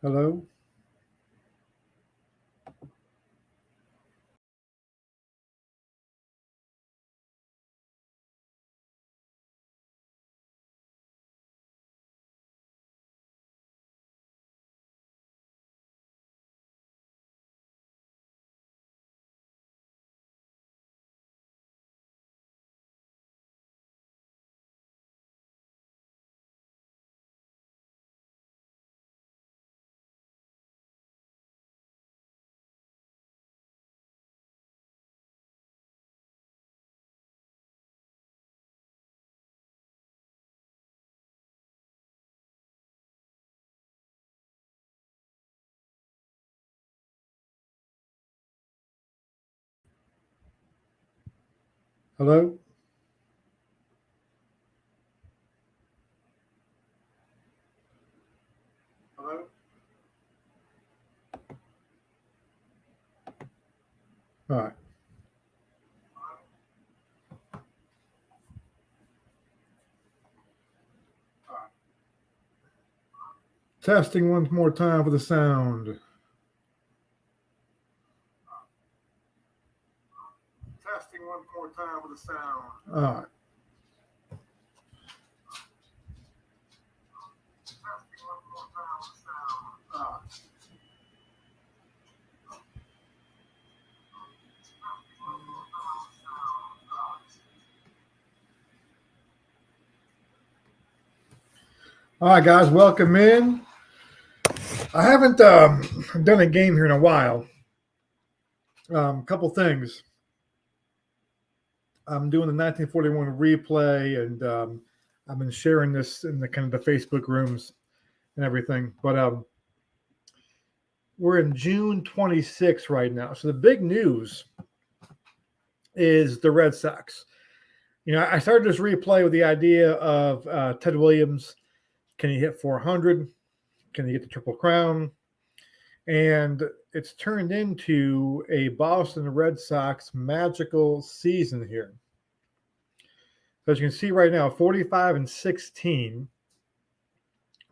Hello? Hello? Hello? All right. Testing one more time for the sound. Testing one more time for the sound. All right. Testing one more time for the sound. All right, guys, welcome in. I haven't done a game here in a while. Couple things. I'm doing the 1941 replay, and I've been sharing this in the kind of the Facebook rooms and everything. But we're in June 26 right now. So the big news is the Red Sox. You know, I started this replay with the idea of Ted Williams. Can he hit 400? Can he get the Triple Crown? And it's turned into a Boston Red Sox magical season here. So as you can see right now, 45-16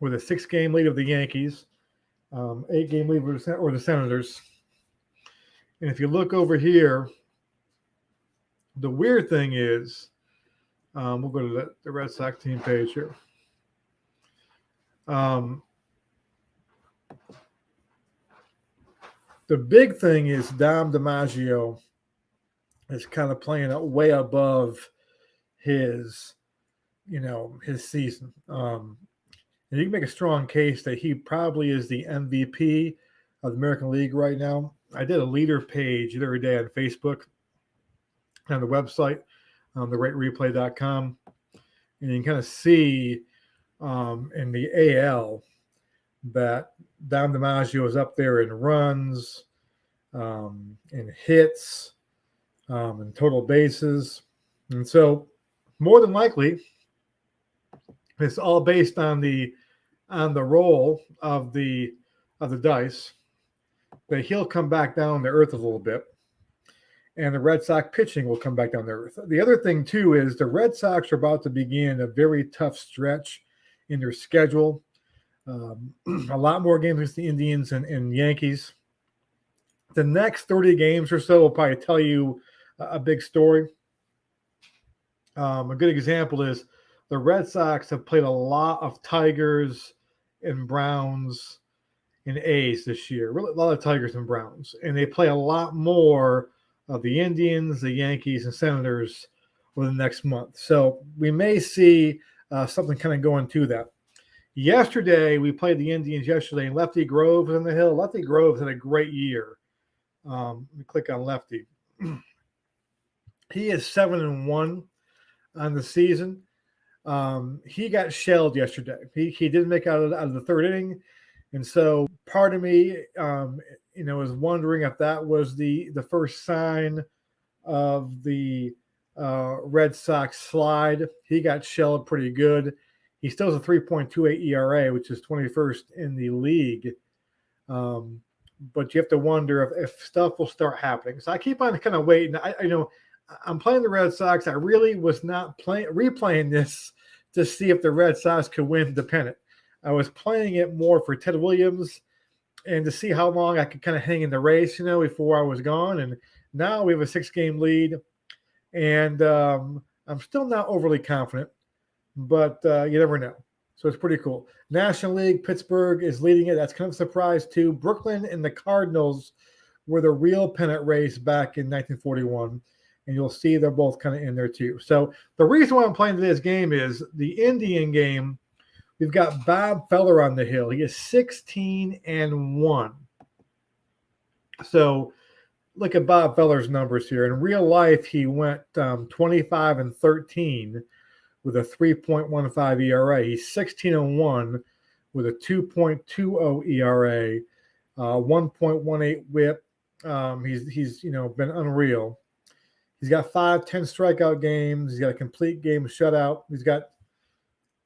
with a 6-game lead of the Yankees, 8-game lead or the Senators. And if you look over here, the weird thing is, we'll go to the Red Sox team page here. The big thing is Dom DiMaggio is kind of playing it way above his season. And you can make a strong case that he probably is the MVP of the American League right now. I did a leader page the other day on Facebook on the website, therightreplay.com, and you can kind of see in the AL that Dom DiMaggio is up there in runs, in hits, in total bases. And so more than likely, it's all based on the roll of the dice, that he'll come back down to earth a little bit, and the Red Sox pitching will come back down to earth. The other thing, too, is the Red Sox are about to begin a very tough stretch in their schedule. A lot more games against the Indians and Yankees. The next 30 games or so will probably tell you a big story. A good example is the Red Sox have played a lot of Tigers and Browns and A's this year. Really, a lot of Tigers and Browns. And they play a lot more of the Indians, the Yankees, and Senators over the next month. So we may see something kind of going to that. Yesterday, we played the Indians yesterday, and Lefty Grove was on the hill. Lefty Grove had a great year. Let me click on Lefty. He is 7-1 on the season. He got shelled yesterday. He didn't make out of the third inning. And so part of me, is wondering if that was the first sign of the Red Sox slide. He got shelled pretty good. He still has a 3.28 ERA, which is 21st in the league. But you have to wonder if stuff will start happening. So I keep on kind of waiting. I'm playing the Red Sox. I really was not replaying this to see if the Red Sox could win the pennant. I was playing it more for Ted Williams and to see how long I could kind of hang in the race, before I was gone. And now we have a 6-game lead, and I'm still not overly confident, but you never know. So it's pretty cool. National League, Pittsburgh is leading it. That's kind of a surprise too. Brooklyn and the Cardinals were the real pennant race back in 1941, and you'll see they're both kind of in there too. So the reason why I'm playing this game is the Indian game. We've got Bob Feller on the hill. He is 16-1. So look at Bob Feller's numbers here. In real life, he went 25-13 with a 3.15 ERA. He's 16-1 with a 2.20 ERA, 1.18 WHIP. He's been unreal. He's got 5 10 strikeout games. He's got a complete game shutout. He's got,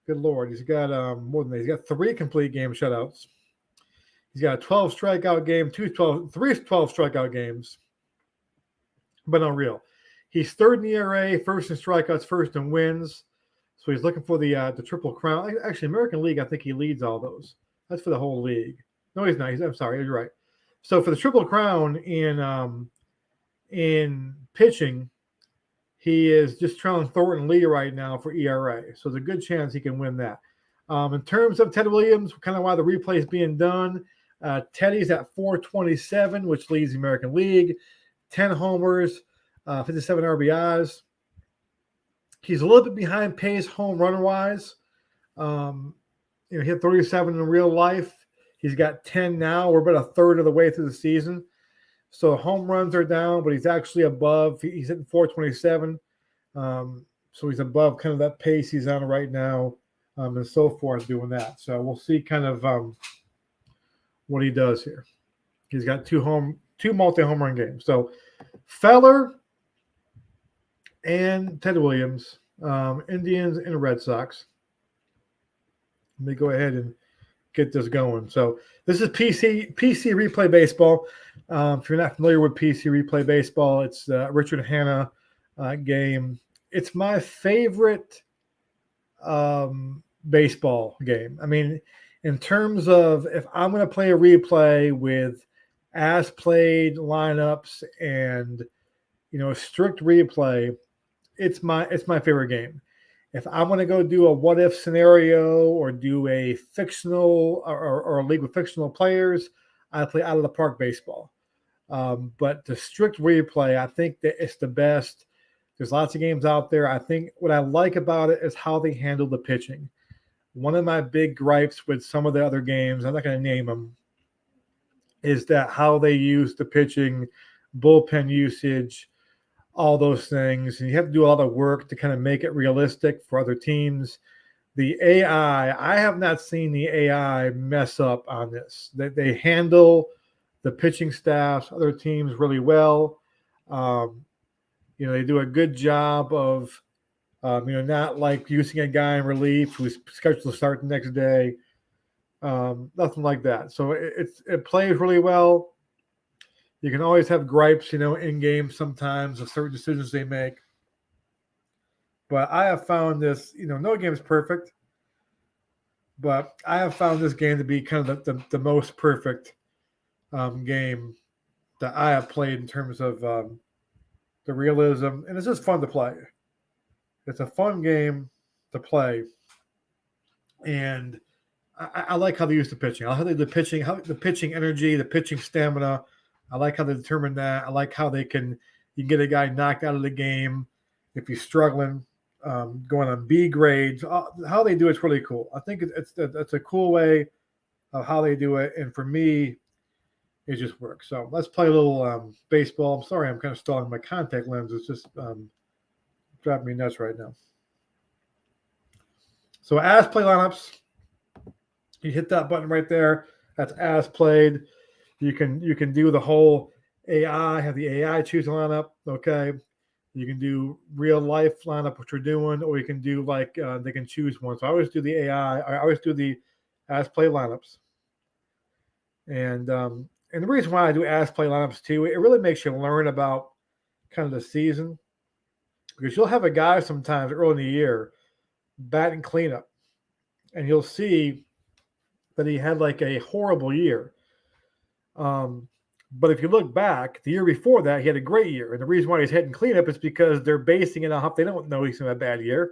good Lord, he's got more than that. He's got 3 complete game shutouts. He's got a 12 strikeout game, 3 12 strikeout games. But unreal. He's third in ERA, first in strikeouts, first in wins. So he's looking for the Triple Crown. Actually, American League, I think he leads all those. That's for the whole league. No, he's not. I'm sorry, you're right. So for the Triple Crown in pitching, he is just trailing Thornton Lee right now for ERA. So there's a good chance he can win that. In terms of Ted Williams, kind of why the replay is being done, Teddy's at 427, which leads the American League. 10 homers, 57 RBIs. He's a little bit behind pace home run-wise. He hit 37 in real life. He's got 10 now. We're about a third of the way through the season. So home runs are down, but he's actually above. He's hitting 427. So he's above kind of that pace he's on right now, and so forth doing that. So we'll see kind of what he does here. He's got 2 multi-home run games. So Feller and Ted Williams, Indians and Red Sox. Let me go ahead and get this going. So this is PC Replay Baseball. If you're not familiar with PC Replay Baseball, it's Richard Hanna game. It's my favorite baseball game. I mean, in terms of if I'm going to play a replay with as played lineups and a strict replay, it's my favorite game. If I'm going to go do a what if scenario or do a fictional or a league with fictional players, I play out of the park baseball. But the strict replay, I think that it's the best. There's lots of games out there. I think what I like about it is how they handle the pitching. One of my big gripes with some of the other games, I'm not going to name them, is that how they use the pitching, bullpen usage, all those things. And you have to do a lot of work to kind of make it realistic for other teams. The AI, I have not seen the AI mess up on this. They handle the pitching staffs, other teams really well. They do a good job of, not like using a guy in relief who's scheduled to start the next day. Nothing like that. So it plays really well. You can always have gripes, in games sometimes of certain decisions they make. But I have found this, no game is perfect, but I have found this game to be kind of the most perfect game that I have played in terms of the realism. And it's just fun to play. It's a fun game to play. And I like how they use the pitching. I like how they do the pitching energy, the pitching stamina. I like how they determine that. I like how you can get a guy knocked out of the game if he's struggling, going on B grades. How they do it's really cool. I think it's a cool way of how they do it. And for me, it just works. So let's play a little baseball. I'm sorry, I'm kind of stalling. My contact lens is just driving me nuts right now. So as play lineups, you hit that button right there. That's as played. You can do the whole AI, have the AI choose a lineup. Okay. You can do real life lineup, which we're doing, or you can do like they can choose one. So I always do the AI. I always do the as play lineups. And the reason why I do as play lineups too, it really makes you learn about kind of the season, because you'll have a guy sometimes early in the year batting cleanup, and you'll see that he had like a horrible year. But if you look back, the year before that, he had a great year. And the reason why he's hitting cleanup is because they're basing it off. They don't know he's in a bad year.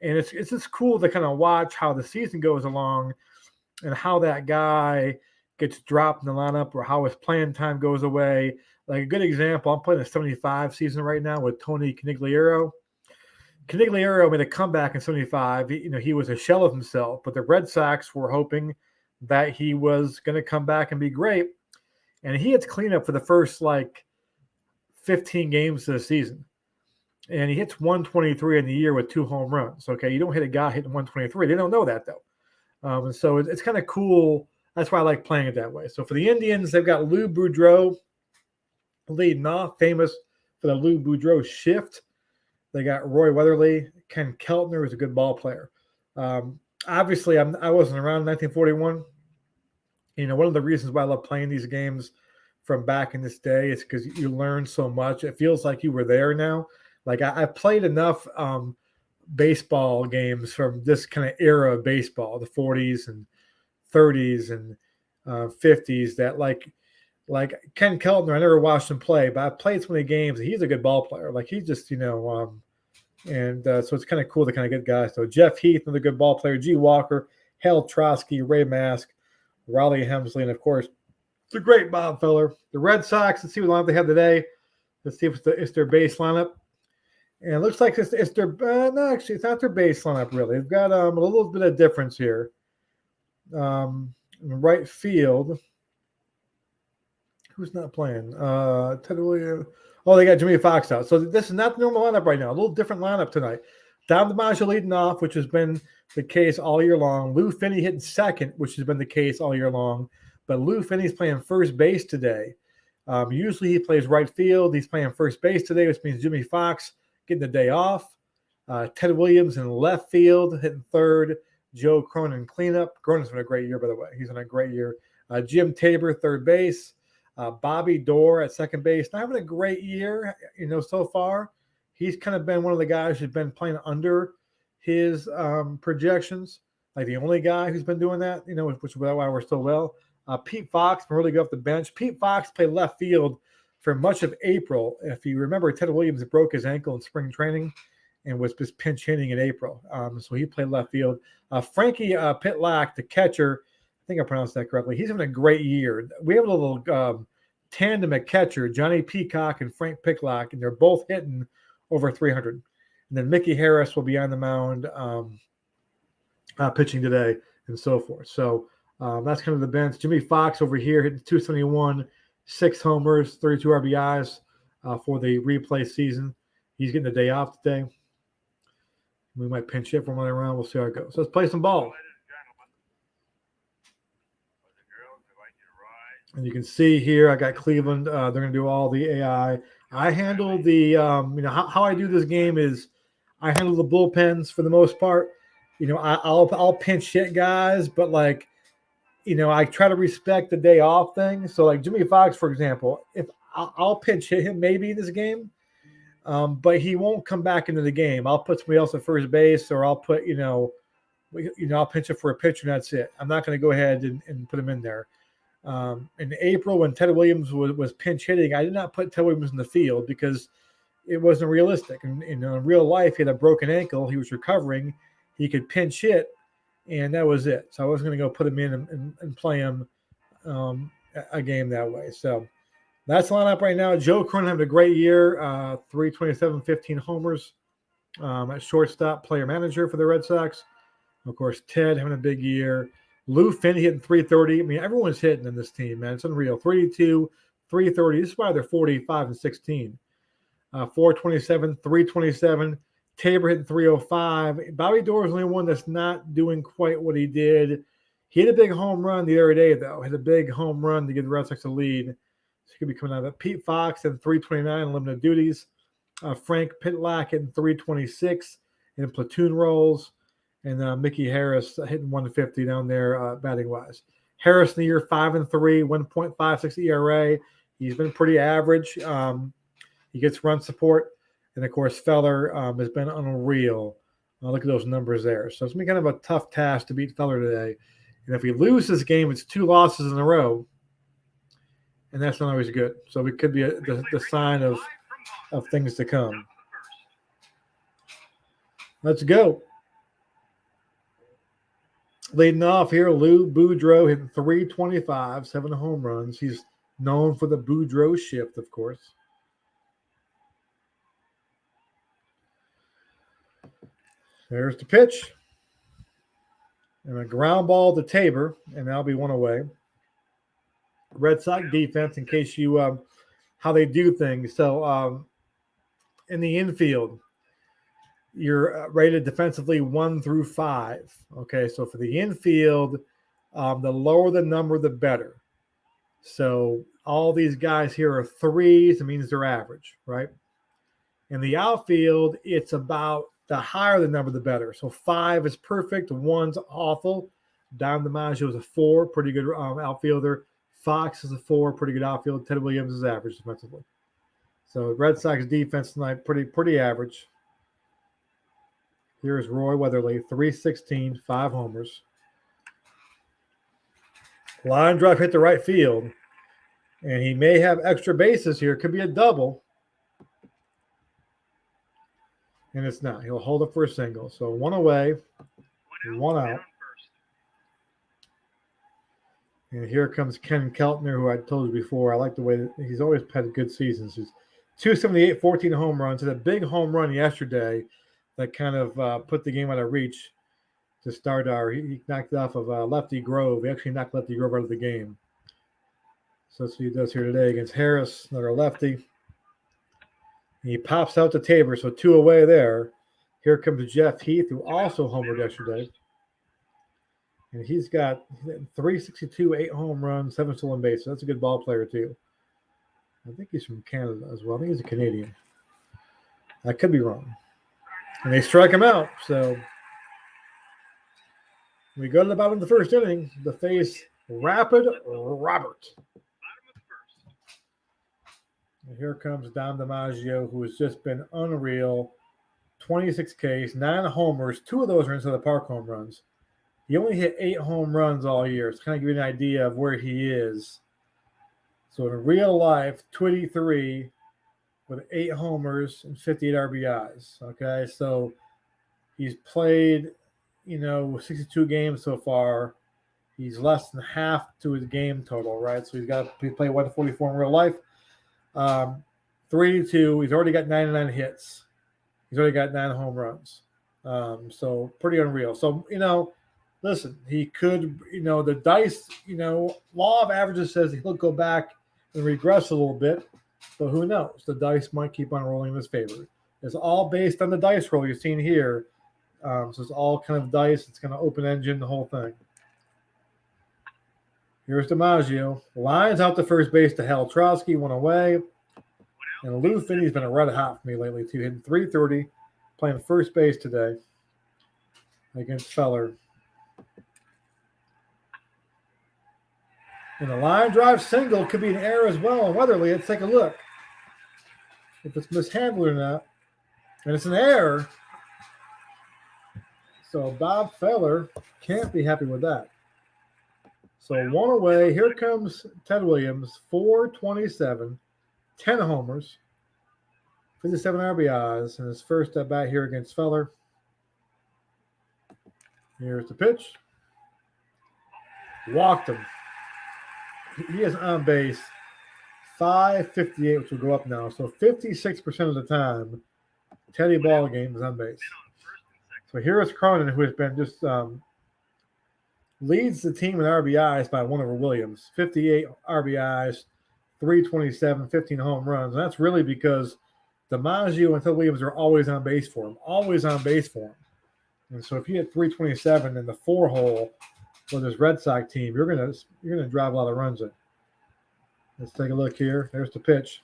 And it's just cool to kind of watch how the season goes along and how that guy gets dropped in the lineup or how his playing time goes away. Like a good example, I'm playing a 75 season right now with Tony Conigliaro. Conigliaro made a comeback in 75. He was a shell of himself, but the Red Sox were hoping that he was going to come back and be great. And he hits cleanup for the first 15 games of the season. And he hits 123 in the year with 2 home runs. Okay, you don't hit a guy hitting 123. They don't know that, though. And so it's kind of cool. That's why I like playing it that way. So for the Indians, they've got Lou Boudreau leading off, famous for the Lou Boudreau shift. They got Roy Weatherly. Ken Keltner is a good ball player. Obviously, I wasn't around in 1941. One of the reasons why I love playing these games from back in this day is because you learn so much. It feels like you were there now. Like I've played enough baseball games from this kind of era of baseball, the 40s and 30s and 50s, that like Ken Keltner, I never watched him play, but I've played so many games. He's a good ball player. Like he's just, so it's kind of cool to kind of get guys. So Jeff Heath, another good ball player. G. Walker, Hal Trotsky, Ray Mask, Raleigh Hemsley, and of course, the great Bob Feller. The Red Sox, let's see what lineup they have today. Let's see if it's their base lineup. And it looks like it's their no, actually, it's not their base lineup, really. They've got a little bit of difference here. In right field, who's not playing? Ted Williams. Oh, they got Jimmy Fox out. So this is not the normal lineup right now. A little different lineup tonight. Dom DiMaggio leading off, which has been the case all year long. Lou Finney hitting second, which has been the case all year long. But Lou Finney's playing first base today. Usually he plays right field. He's playing first base today, which means Jimmy Fox getting the day off. Ted Williams in left field, hitting third. Joe Cronin cleanup. Cronin's been a great year, by the way. He's in a great year. Jim Tabor, third base. Bobby Dorr at second base. Not having a great year, so far. He's kind of been one of the guys who's been playing under his projections. Like the only guy who's been doing that, which is why we're still well. Pete Fox been really good off the bench. Pete Fox played left field for much of April. If you remember, Ted Williams broke his ankle in spring training and was just pinch hitting in April. So he played left field. Frankie Pitlack, the catcher, I think I pronounced that correctly. He's having a great year. We have a little tandem at catcher, Johnny Peacock and Frank Pitlack, and they're both hitting over 300. And then Mickey Harris will be on the mound pitching today and so forth. So that's kind of the bench. Jimmy Fox over here hitting 271, 6 homers, 32 RBIs for the replay season. He's getting the day off today. We might pinch hit for another round. We'll see how it goes. So let's play some ball. And you can see here, I got Cleveland. They're going to do all the AI. I handle the, how I do this game is I handle the bullpens for the most part. I'll pinch hit guys, but I try to respect the day off thing. So like Jimmy Fox, for example, if I'll pinch hit him maybe in this game, but he won't come back into the game. I'll put somebody else at first base, or I'll put, I'll pinch it for a pitcher and that's it. I'm not going to go ahead and put him in there. In April, when Ted Williams was pinch hitting, I did not put Ted Williams in the field because it wasn't realistic. And in real life, he had a broken ankle. He was recovering. He could pinch hit, and that was it. So I wasn't going to go put him in and play him a game that way. So that's the lineup right now. Joe Cronin having a great year, 327, 15 homers at shortstop, player manager for the Red Sox. Of course, Ted having a big year. Lou Finney hitting 330. I mean, everyone's hitting in this team, man. It's unreal. 32, 330. This is why they're 45 and 16. 427, 327. Tabor hitting 305. Bobby Dorr is the only one that's not doing quite what he did. He had a big home run the other day, though. Had a big home run to give the Red Sox a lead. So he could be coming out of that. Pete Fox at 329 limited duties. Frank Pitlack hitting 326 in platoon roles. And Mickey Harris hitting 150 down there batting wise. Harris in the year 5-3, 1.56 ERA. He's been pretty average. He gets run support. And, of course, Feller has been unreal. Look at those numbers there. So it's going to be kind of a tough task to beat Feller today. And if we lose this game, it's 2 losses in a row. and that's not always good. So it could be the sign of things to come. Let's go. Leading off here, Lou Boudreau hitting .325, 7 home runs. He's known for the Boudreau shift, of course. There's the pitch. And a ground ball to Tabor, and that'll be one away. Red Sox defense, in case you how they do things. So in the infield, you're rated defensively 1 through 5. Okay, so for the infield, the lower the number, the better. So all these guys here are 3s. It means they're average, right? In the outfield, it's about the higher the number, the better. So 5 is perfect. 1's awful. Dom DiMaggio is a 4, pretty good outfielder. Fox is a 4, pretty good outfield. Ted Williams is average defensively. So Red Sox defense tonight, pretty average. Here's Roy Weatherly, .316, 5 homers. Line drive hit the right field, and he may have extra bases here. Could be a double. And it's not. He'll hold it for a single. So 1 away, 1 out. And here comes Ken Keltner, who I told you before. I like the way that he's always had good seasons. He's 278, 14 home runs. Had a big home run yesterday that kind of put the game out of reach to start he knocked it off of Lefty Grove. He actually knocked Lefty Grove out of the game. So that's what he does here today against Harris, another lefty. He pops out to Tabor, so 2 away there. Here comes Jeff Heath, who also homered yesterday. And he's got .362, 8 home runs, 7 stolen bases. That's a good ball player, too. I think he's from Canada as well. I think he's a Canadian. I could be wrong. And they strike him out. So we go to the bottom of the first inning to face Rapid Robert. And here comes Dom DiMaggio, who has just been unreal. 26 Ks, 9 homers. 2 of those are inside the park home runs. He only hit 8 home runs all year. It's kind of give you an idea of where he is. So in real life, 23 with 8 homers and 58 RBIs. Okay, so he's played, 62 games so far. He's less than half to his game total, right? So he's played 144 in real life. 3-2. He's already got 99 hits. He's already got 9 home runs. So pretty unreal. So, listen, he could, the dice, law of averages says he'll go back and regress a little bit, but who knows? The dice might keep on rolling in his favor. It's all based on the dice roll you're seeing here. So it's all kind of dice. It's kind of open engine, the whole thing. Here's DiMaggio. Lines out to first base to Hal Trosky, 1 away. And Lou Finney's been a red hot for me lately, too. Hitting .330, playing first base today against Feller. And the line drive single could be an error as well. And Weatherly, let's take a look. If it's mishandled or not. And it's an error. So Bob Feller can't be happy with that. So 1 away. Here comes Ted Williams, .427, 10 homers, 57 RBIs, and his first at bat here against Feller. Here's the pitch. Walked him. He is on base, .558, which will go up now. So 56% of the time, Teddy Ballgame is on base. So here is Cronin, who has been just leads the team in RBIs by 1 over Williams. 58 RBIs, .327, 15 home runs. And that's really because DiMaggio and Ted Williams are always on base for him. Always on base for him. And so if you hit .327 in the 4-hole for this Red Sox team, you're gonna drive a lot of runs in. Let's take a look here. There's the pitch.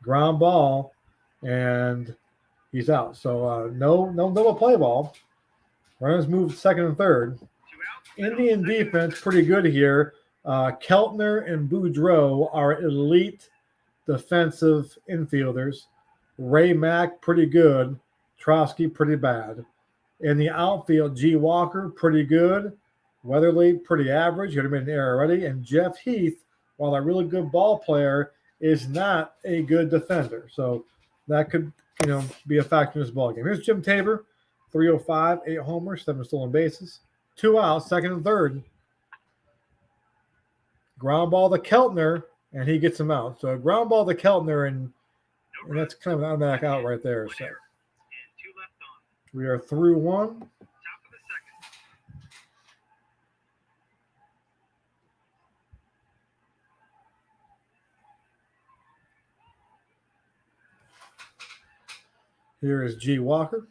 Ground ball, and he's out. So no double play ball. Runners moved second and third. Indian defense pretty good here. Keltner and Boudreau are elite defensive infielders. Ray Mack pretty good. Trosky pretty bad. In the outfield, G. Walker pretty good. Weatherly pretty average. You already made an error already. And Jeff Heath while a really good ball player is not a good defender. So that could, be a factor in this ball game. Here's Jim Tabor, 305, 8 homers, 7 stolen bases, 2 outs, second and third. Ground ball to Keltner, and he gets him out. So ground ball to Keltner, and that's kind of an automatic out right there. So we are through one. Here is G. Walker,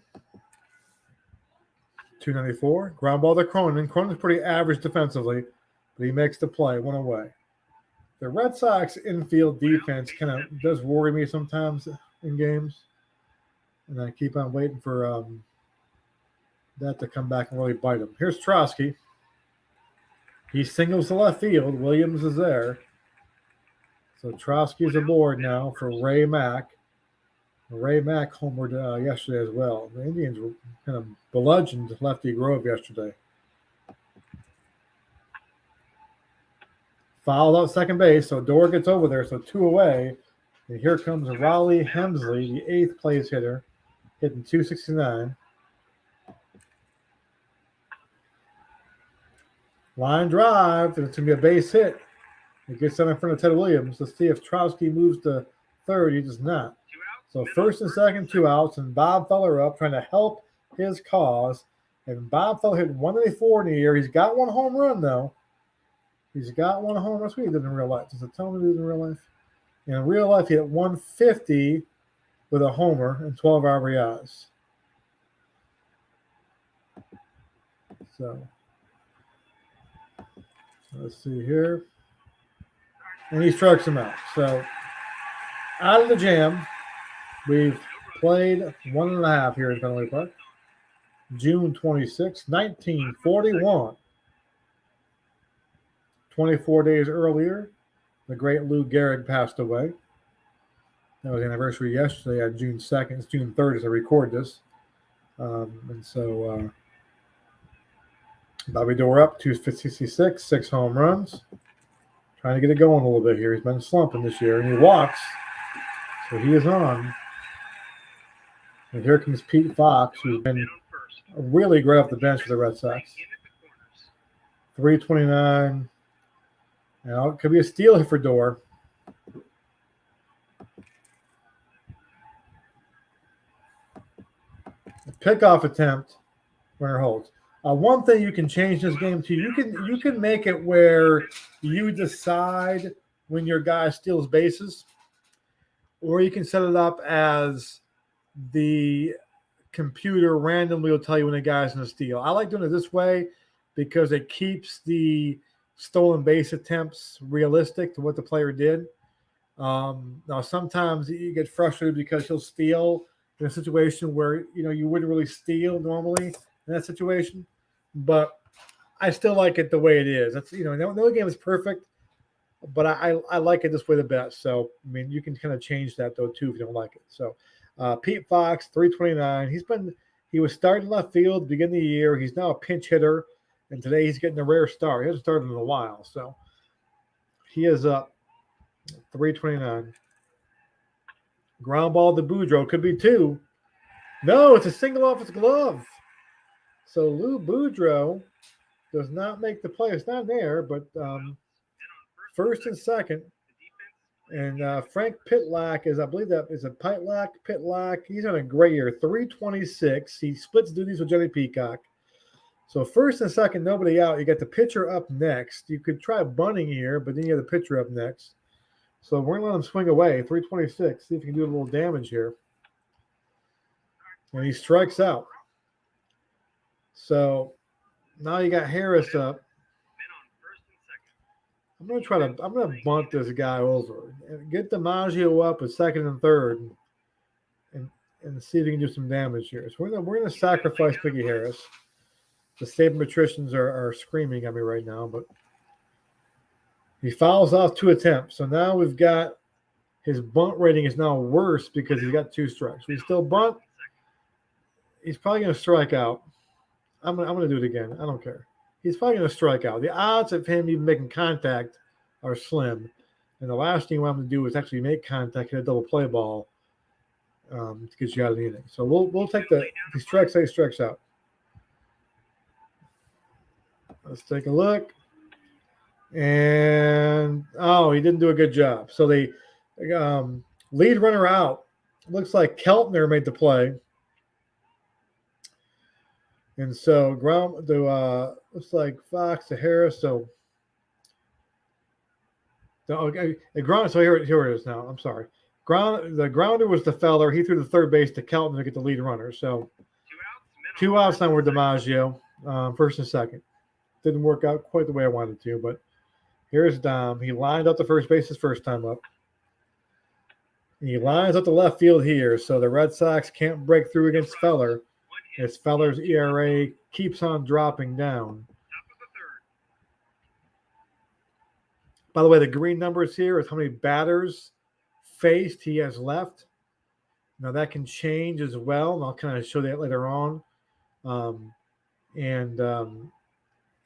294. Ground ball to Cronin. Cronin's pretty average defensively, but he makes the play, one away. The Red Sox infield defense kind of does worry me sometimes in games, and I keep on waiting for that to come back and really bite him. Here's Trotsky. He singles to left field. Williams is there. So Trotsky's aboard now for Ray Mack. Ray Mack homered yesterday as well. The Indians were kind of bludgeoned Lefty Grove yesterday. Fouled out second base, so Dorr gets over there, so 2 away. And here comes Raleigh Hemsley, the 8th place hitter, hitting 269. Line drive, and it's going to be a base hit. It gets down in front of Ted Williams. Let's see if Trotsky moves to third. He does not. So first and second, 2 outs, and Bob Feller up trying to help his cause. And Bob Feller hit 184 in the year. He's got 1 home run, though. He's got 1 home run. That's what he did in real life. Does it tell me he did in real life? In real life, he hit 150 with a homer and 12 RBIs. So let's see here. And he strikes him out. So out of the jam, we've played 1.5 here in Fenway Park. June 26, 1941. 24 days earlier, the great Lou Gehrig passed away. That was the anniversary yesterday on June 2nd. It's June 3rd as I record this. And so Bobby Dorr up, 266, 6 home runs. Trying to get it going a little bit here. He's been slumping this year, and he walks. So he is on. And here comes Pete Fox, who's been really great off the bench for the Red Sox. 329. Now, it could be a steal here for Dorr. A pickoff attempt. Runner holds. One thing you can change this game to, you can make it where you decide when your guy steals bases, or you can set it up as the computer randomly will tell you when a guy's going to steal. I like doing it this way because it keeps the stolen base attempts realistic to what the player did. Now, sometimes you get frustrated because he'll steal in a situation where you wouldn't really steal normally in that situation. But I still like it the way it is. That's no game is perfect, but I like it this way the best. So I mean, you can kind of change that though too if you don't like it. So Pete Fox, 329. He was starting left field at the beginning of the year. He's now a pinch hitter, and today he's getting a rare start. He hasn't started in a while, so he is up 329. Ground ball to Boudreau, could be 2. No, it's a single off his glove. So Lou Boudreau does not make the play. It's not there, but first and second. And Frank Pitlack is, I believe that is a Pitlack. He's on a great year, 326. He splits duties with Johnny Peacock. So first and second, nobody out. You got the pitcher up next. You could try bunting here, but then you have the pitcher up next. So we're going to let him swing away, 326. See if he can do a little damage here. And he strikes out. So now you got Harris up. I'm going to bunt this guy over and get DiMaggio up at second and third and see if he can do some damage here. So we're going to sacrifice Piggy Harris. The sabermetricians are screaming at me right now, but he fouls off 2 attempts. So now we've got his bunt rating is now worse because he's got 2 strikes. We still bunt. He's probably going to strike out. I'm going to do it again. I don't care. He's probably going to strike out. The odds of him even making contact are slim. And the last thing you want them to do is actually make contact, hit a double play ball to get you out of the inning. So we'll take the strikes out, strikes out. Let's take a look. And he didn't do a good job. So the lead runner out. Looks like Keltner made the play. And so looks like Fox to Harris. So here it is now. I'm sorry. The grounder was to Feller. He threw the third base to Keltner to get the lead runner. So 2 outs now were DiMaggio, first and second. Didn't work out quite the way I wanted to, but here's Dom. He lined up the first base his first time up. He lines up the left field here, so the Red Sox can't break through against Feller as Feller's ERA keeps on dropping down. By the way, the green numbers here is how many batters faced he has left. Now that can change as well, and I'll kind of show that later on.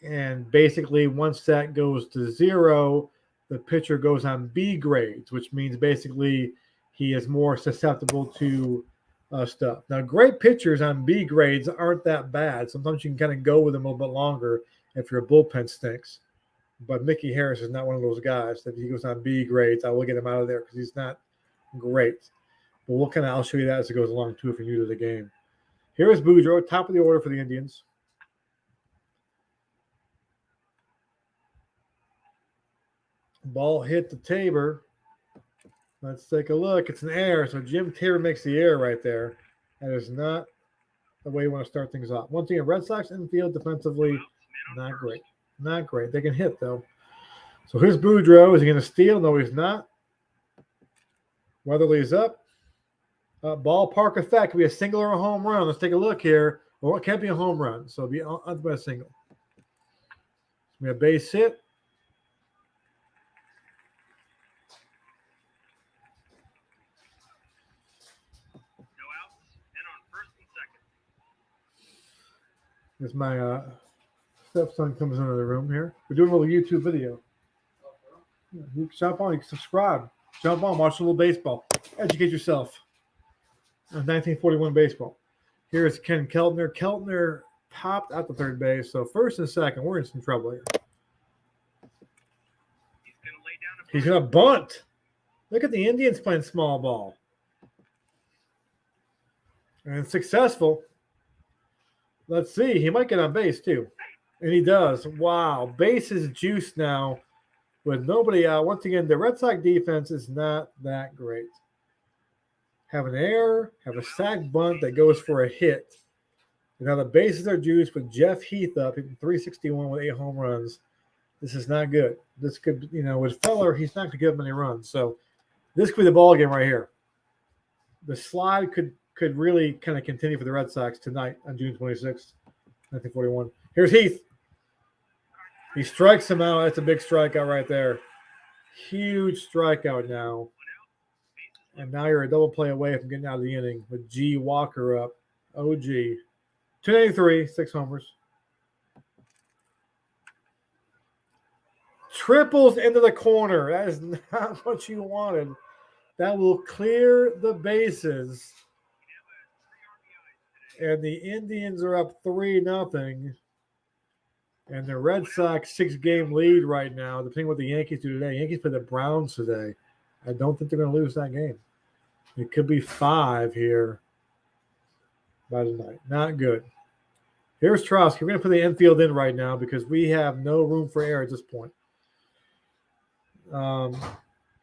And basically, once that goes to 0, the pitcher goes on B grades, which means basically he is more susceptible to stuff. Now, great pitchers on B grades aren't that bad. Sometimes you can kind of go with them a little bit longer if your bullpen stinks. But Mickey Harris is not one of those guys that if he goes on B grades, I will get him out of there because he's not great. But I'll show you that as it goes along too if you're new to the game. Here is Boudreau, top of the order for the Indians. Ball hit the Tabor. Let's take a look. It's an error. So Jim Tabor makes the error right there. That is not the way you want to start things off. Once again, Red Sox infield defensively, not great. Not great. They can hit, though. So here's Boudreau. Is he going to steal? No, he's not. Weatherly's up. Ballpark effect. Could be a single or a home run. Let's take a look here. Well, it can't be a home run, so it'll be on by a single. We have a base hit. As my stepson comes into the room here. We're doing a little YouTube video. Yeah, you can jump on, you can subscribe. Jump on, watch a little baseball. Educate yourself. 1941 baseball. Here's Ken Keldner. Keldner popped out the third base. So first and second, we're in some trouble here. He's going to bunt. Look at the Indians playing small ball. And successful. Let's see. He might get on base, too. And he does. Wow. Base is juiced now with nobody out. Once again, the Red Sox defense is not that great. Have an error, have a sac bunt that goes for a hit. And now the bases are juiced with Jeff Heath up hitting 361 with 8 home runs. This is not good. This could, with Feller, he's not going to give him any runs. So this could be the ball game right here. The slide could really kind of continue for the Red Sox tonight on June 26th, 1941. Here's Heath. He strikes him out. That's a big strikeout right there. Huge strikeout now. And now you're a double play away from getting out of the inning with G. Walker up. OG. 283, 6 homers. Triples into the corner. That is not what you wanted. That will clear the bases. And the Indians are up 3-0. And the Red Sox 6-game lead right now, depending on what the Yankees do today. Yankees play the Browns today. I don't think they're going to lose that game. It could be 5 here by tonight. Not good. Here's Trotsky. We're going to put the infield in right now because we have no room for error at this point.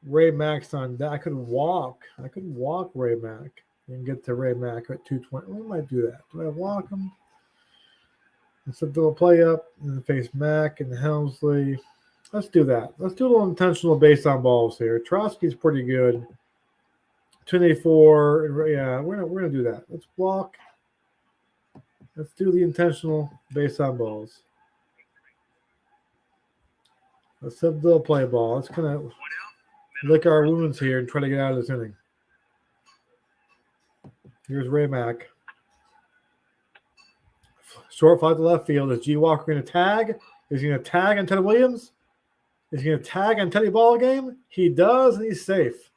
Ray Mack's on that. I could walk Ray Mack and get to Ray Mack at 220. We might do that. Do I walk him? Instead of play up and face Mack and Helmsley. Let's do that. Let's do a little intentional base on balls here. Trotsky's pretty good. 284. Yeah, we're gonna do that. Let's walk. Let's do the intentional base on balls. Let's have the play ball. Let's kind of lick our wounds here and try to get out of this inning. Here's Ray Mack. Short fly to left field. Is G. Walker going to tag? Is he going to tag on Ted Williams? Is he going to tag on Teddy Ball game? He does, and he's safe.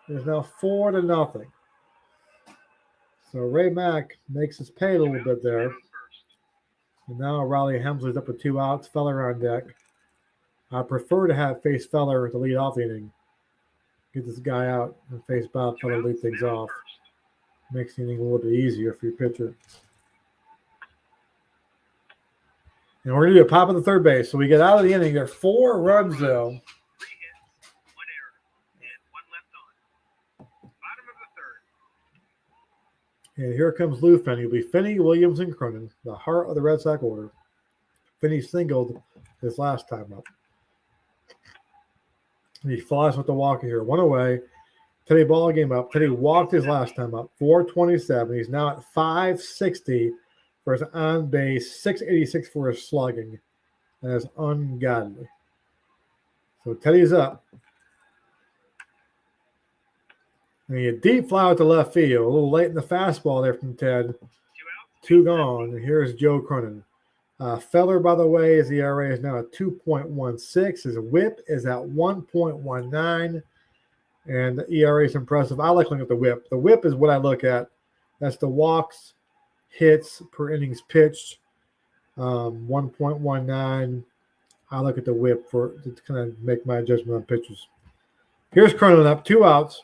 There's now 4-0. So Ray Mack makes his pay a little bit there. And now Riley Hemsley's up with 2 outs. Feller on deck. I prefer to have face Feller to lead off the inning. Get this guy out and face Bob Feller lead things off. Makes the inning a little bit easier for your pitcher. And we're going to do a pop at the third base. So we get out of the inning. There are 4 runs, though. 3 hits, 1 error, and 1 left on. Bottom of the third. And here comes Lou Finney. It'll be Finney, Williams, and Cronin, the heart of the Red Sox order. Finney singled his last time up. And he flies with the walker here. 1 away. Teddy Ball game up. Teddy walked his last time up. 427. He's now at 560 for his on base, 686 for his slugging. That is ungodly. So Teddy's up. And a deep fly out to left field. A little late in the fastball there from Ted. 2 gone. And here's Joe Cronin. Feller, by the way, his ERA is now at 2.16. His whip is at 1.19. And the ERA is impressive. I like looking at the whip. The whip is what I look at. That's the walks, hits per innings pitched, 1.19. I look at the whip to kind of make my judgment on pitches. Here's Cronin up, 2 outs.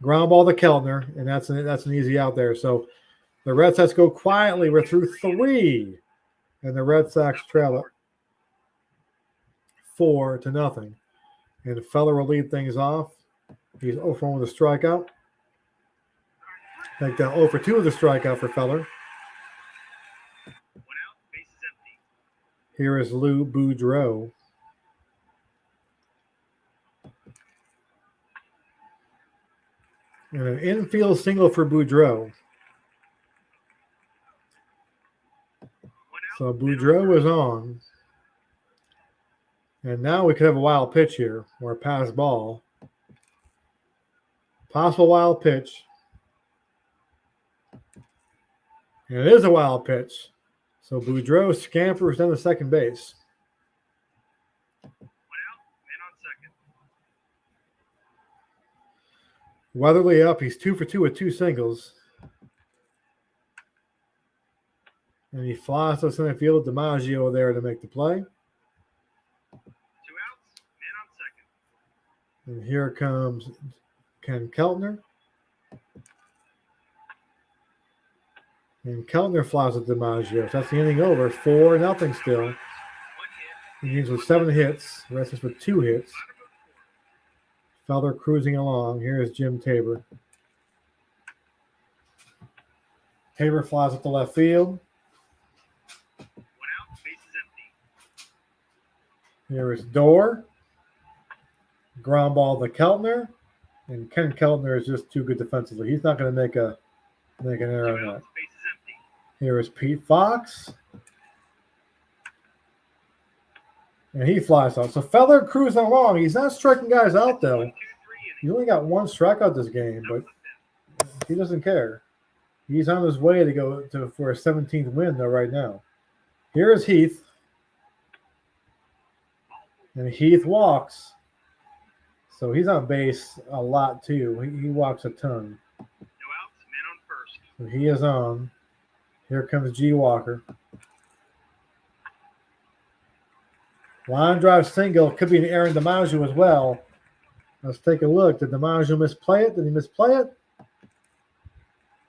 Ground ball to Keldner, and that's an easy out there. So the Red Sox go quietly. We're through 3, and the Red Sox trail it 4-0. And Feller will lead things off. He's 0 for 1 with a strikeout. Like 0 for 2 with a strikeout for Feller. 1 out, base is empty. Here is Lou Boudreau. And an infield single for Boudreau. So Boudreau is on. And now we could have a wild pitch here, or a pass ball. Possible wild pitch. And it is a wild pitch. So Boudreau scampers down to second base. 1 out, man on second. Weatherly up. He's 2 for 2 with 2 singles. And he flies to center field. DiMaggio there to make the play. 2 outs, man on second. And here comes Ken Keltner. And Keldner flies with DiMaggio. So that's the inning over. 4-0 still. Innings with 7 hits. The rest is with 2 hits. Feller cruising along. Here's Jim Tabor. Tabor flies at the left field. 1 out, base is empty. Here is Dorr. Ground ball to Keltner. And Ken Keldner is just too good defensively. He's not going to make an error on that. Base is empty. Here is Pete Fox. And he flies out. So Feller cruising along. He's not striking guys out, though. 1, 2, 3 He only got 1 strikeout this game, but he doesn't care. He's on his way to go for a 17th win, though, right now. Here is Heath. And Heath walks. So he's on base a lot, too. He walks a ton. No outs, man on first. So he is on. Here comes G. Walker. Line drive single. Could be an Aaron DiMaggio as well. Let's take a look. Did DiMaggio misplay it? Did he misplay it?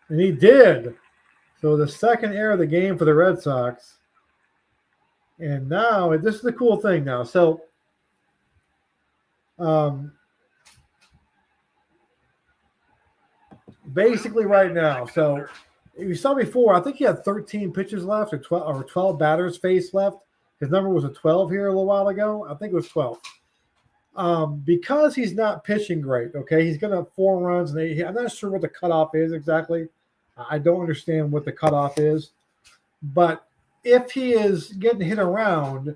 And he did. So the second error of the game for the Red Sox. And now, this is the cool thing now. So, basically right now, so you saw before, I think he had 13 pitches left or 12 batters faced left. His number was a 12 here a little while ago. I think it was 12. Because he's not pitching great, okay, he's going to have 4 runs. And I'm not sure what the cutoff is exactly. I don't understand what the cutoff is. But if he is getting hit around,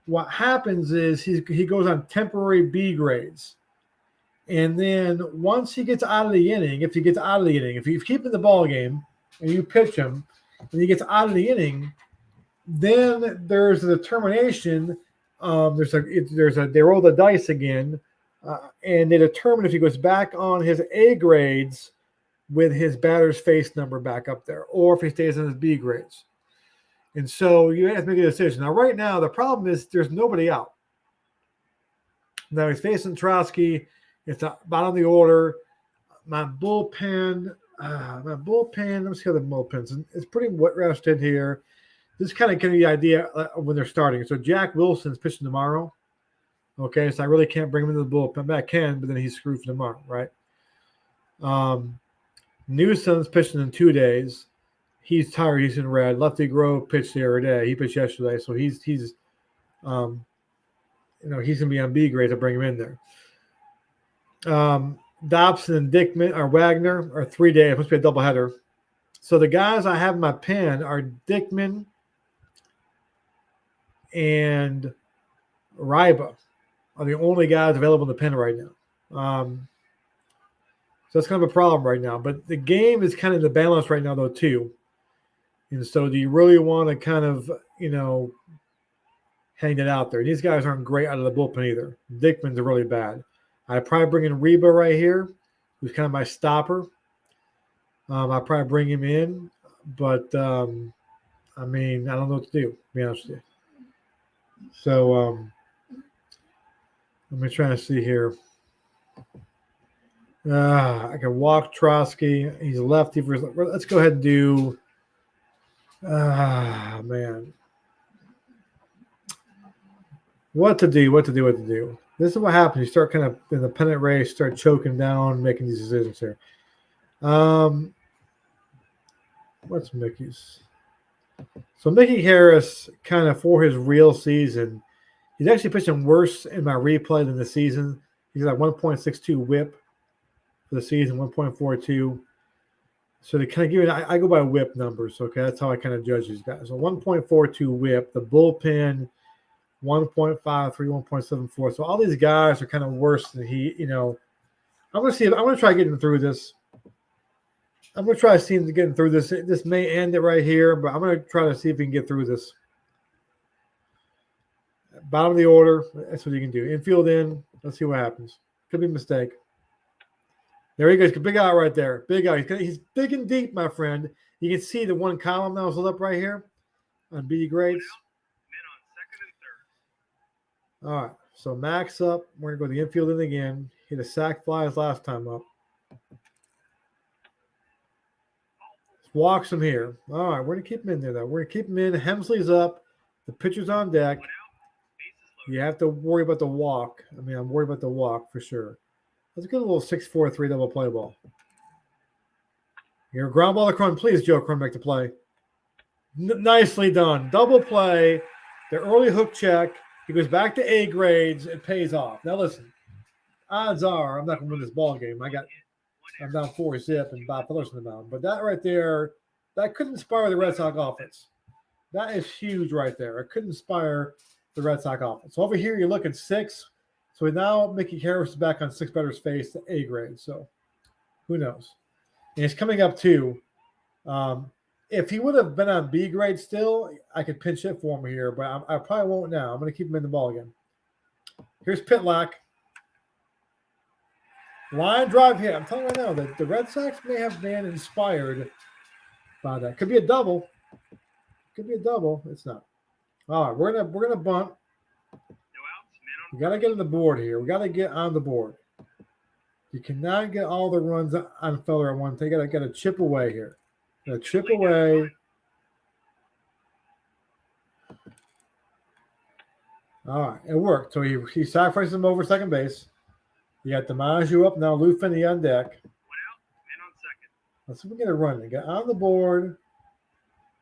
what happens is he goes on temporary B grades. And then once he gets out of the inning, if you keep in the ball game and you pitch him and he gets out of the inning, then there's a determination they roll the dice again, and they determine if he goes back on his A grades with his batter's face number back up there, or if he stays on his B grades. And so you have to make a decision. Now, right now, the problem is there's nobody out. Now he's facing Trotsky. It's the bottom of the order. My bullpen. Let me see how the bullpens. It's pretty rested here. This kind of gives you the idea of when they're starting. So Jack Wilson's pitching tomorrow. Okay, so I really can't bring him into the bullpen. I can, but then he's screwed for tomorrow, right? Newsom's pitching in 2 days. He's tired. He's in red. Lefty Grove pitched the other day. He pitched yesterday, so he's he's gonna be on B grade to bring him in there. Dobson and Dickman or Wagner are 3 days. It must be a doubleheader. So the guys I have in my pen are Dickman and Ryba are the only guys available in the pen right now. So that's kind of a problem right now. But the game is kind of in the balance right now, though, too. And so do you really want to kind of, hang it out there? These guys aren't great out of the bullpen either. Dickman's really bad. I'd probably bring in Reba right here, who's kind of my stopper. I'd probably bring him in. But, I don't know what to do, to be honest with you. So let me try to see here. I can walk Trotsky. He's a lefty. Let's go ahead and do man. What to do. This is what happens. You start kind of in the pennant race, start choking down, making these decisions here. What's Mickey's? So Mickey Harris, kind of for his real season, he's actually pitching worse in my replay than the season. He's like 1.62 whip for the season, 1.42. So to kind of give it, I go by whip numbers. Okay, that's how I kind of judge these guys. So 1.42 whip. The bullpen 1.53, 1.74. So all these guys are kind of worse than he. I'm going to try getting through this. I'm going to try to see him getting through this. This may end it right here, but I'm going to try to see if we can get through this. Bottom of the order. That's what you can do. Infield in. Let's see what happens. Could be a mistake. There he goes. Big out right there. Big out. He's big and deep, my friend. You can see the one column that was lit up right here on B grades. All right. So Max up. We're going to go to the infield in again. Hit a sac fly his last time up. Walks him here. All right. We're going to keep him in there, though. We're going to keep him in. Hemsley's up. The pitcher's on deck. You have to worry about the walk. I'm worried about the walk for sure. Let's get a little 6-4-3 double play ball. Here, ground ball to Cron. Please, Joe Cronbeck to play. Nicely done. Double play. The early hook check. He goes back to A grades. It pays off. Now, listen. Odds are I'm not going to win this ball game. I'm down 4-0 and Bob Fuller's in the mound. But that right there, that could inspire the Red Sox offense. That is huge right there. It could inspire the Red Sox offense. So over here, you look at 6. So now Mickey Harris is back on 6 better's face to A grade. So who knows? And it's coming up too. If he would have been on B grade still, I could pinch hit for him here, but I probably won't now. I'm going to keep him in the ball again. Here's Pitlock. Line drive hit. I'm telling you right now that the Red Sox may have been inspired by that. Could be a double. It's not. All right, we're gonna bunt. We got to get on the board here. We got to get on the board. You cannot get all the runs on Feller at one time. You got to chip away here. Got to chip away. All right, it worked. So he sacrifices him over second base. You got DiMaggio up now. Lou Finney on deck. 1 out, man on second. Let's see if we can get a run. Get on the board.